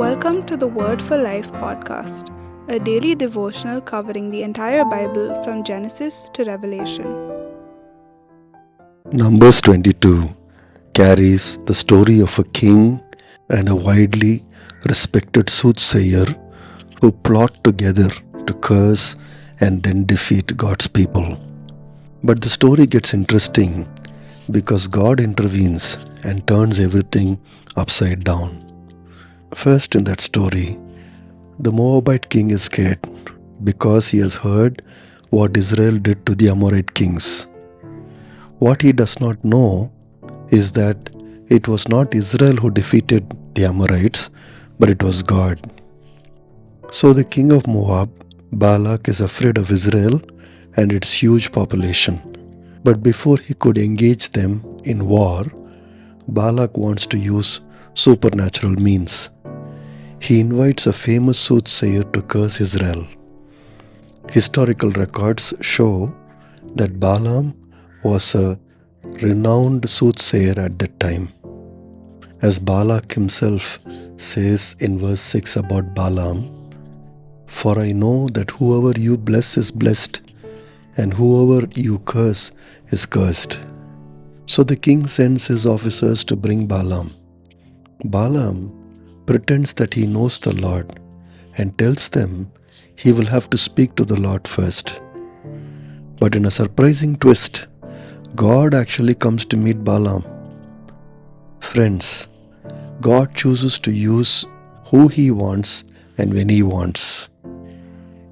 Welcome to the Word for Life podcast, a daily devotional covering the entire Bible from Genesis to Revelation. Numbers 22 carries the story of a king and a widely respected soothsayer who plot together to curse and then defeat God's people. But the story gets interesting because God intervenes and turns everything upside down. First, in that story, the Moabite king is scared because he has heard what Israel did to the Amorite kings. What he does not know is that it was not Israel who defeated the Amorites, but it was God. So the king of Moab, Balak, is afraid of Israel and its huge population. But before he could engage them in war, Balak wants to use supernatural means. He invites a famous soothsayer to curse Israel. Historical records show that Balaam was a renowned soothsayer at that time. As Balak himself says in verse 6 about Balaam, "For I know that whoever you bless is blessed, and whoever you curse is cursed." So the king sends his officers to bring Balaam. Balaam pretends that he knows the Lord and tells them he will have to speak to the Lord first. But in a surprising twist, God actually comes to meet Balaam. Friends, God chooses to use who He wants and when He wants.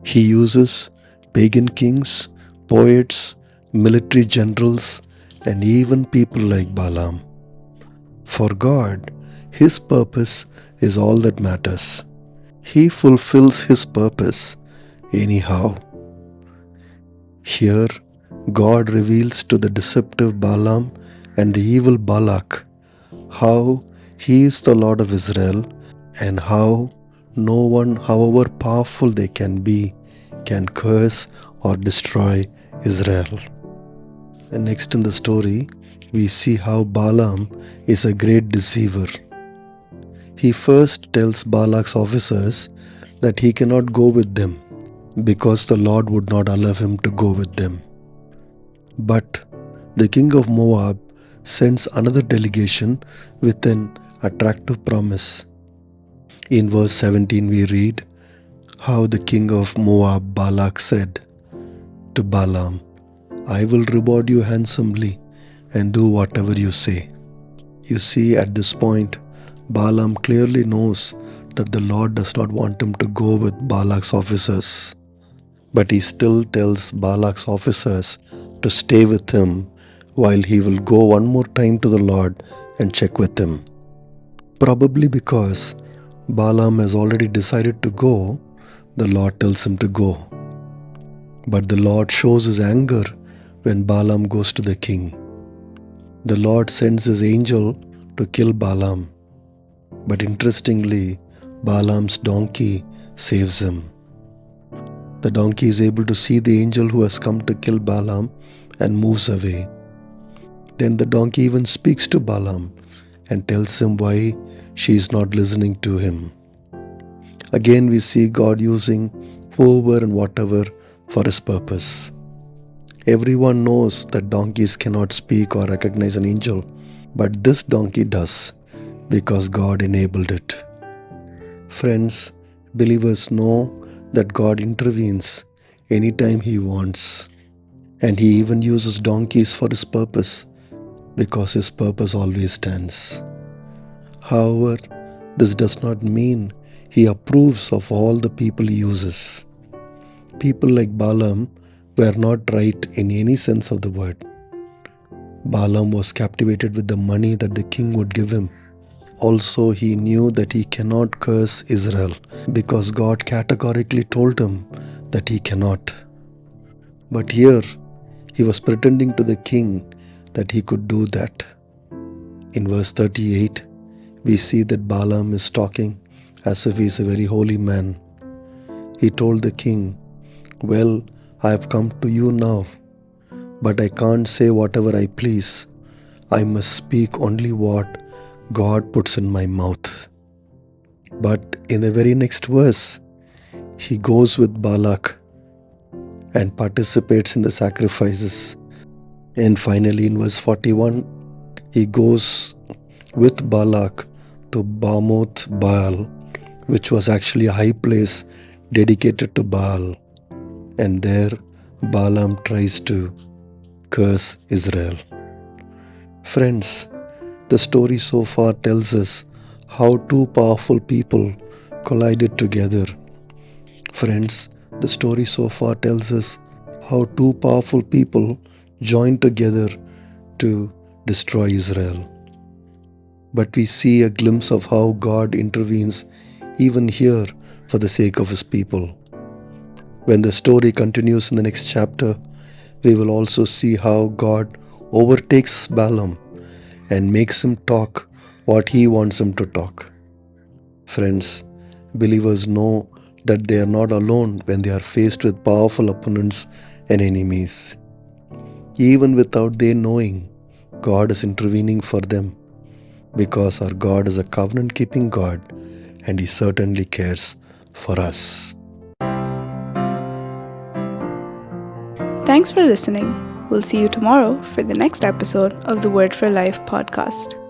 He uses pagan kings, poets, military generals, and even people like Balaam. For God, His purpose is all that matters. He fulfills His purpose anyhow. Here, God reveals to the deceptive Balaam and the evil Balak how He is the Lord of Israel and how no one, however powerful they can be, can curse or destroy Israel. And next in the story, we see how Balaam is a great deceiver. He first tells Balak's officers that he cannot go with them because the Lord would not allow him to go with them. But the king of Moab sends another delegation with an attractive promise. In verse 17 we read how the king of Moab, Balak, said to Balaam, "I will reward you handsomely and do whatever you say." You see, at this point, Balaam clearly knows that the Lord does not want him to go with Balak's officers. But he still tells Balak's officers to stay with him while he will go one more time to the Lord and check with him. Probably because Balaam has already decided to go, the Lord tells him to go. But the Lord shows his anger when Balaam goes to the king. The Lord sends his angel to kill Balaam. But interestingly, Balaam's donkey saves him. The donkey is able to see the angel who has come to kill Balaam and moves away. Then the donkey even speaks to Balaam and tells him why she is not listening to him. Again, we see God using whoever and whatever for His purpose. Everyone knows that donkeys cannot speak or recognize an angel, but this donkey does because God enabled it. Friends, believers know that God intervenes anytime He wants, and He even uses donkeys for His purpose because His purpose always stands. However, this does not mean He approves of all the people He uses. People like Balaam were not right in any sense of the word. Balaam was captivated with the money that the king would give him. Also, he knew that he cannot curse Israel because God categorically told him that he cannot. But here, he was pretending to the king that he could do that. In verse 38, we see that Balaam is talking as if he is a very holy man. He told the king, "Well, I have come to you now, but I can't say whatever I please. I must speak only what God puts in my mouth." But in the very next verse, he goes with Balak and participates in the sacrifices. And finally, in verse 41, he goes with Balak to Bamoth Baal, which was actually a high place dedicated to Baal. And there, Balaam tries to curse Israel. Friends, the story so far tells us how two powerful people collided together. Friends, the story so far tells us how two powerful people joined together to destroy Israel. But we see a glimpse of how God intervenes even here for the sake of His people. When the story continues in the next chapter, we will also see how God overtakes Balaam and makes him talk what he wants him to talk. Friends, believers know that they are not alone when they are faced with powerful opponents and enemies. Even without their knowing, God is intervening for them because our God is a covenant-keeping God and He certainly cares for us. Thanks for listening. We'll see you tomorrow for the next episode of the Word for Life podcast.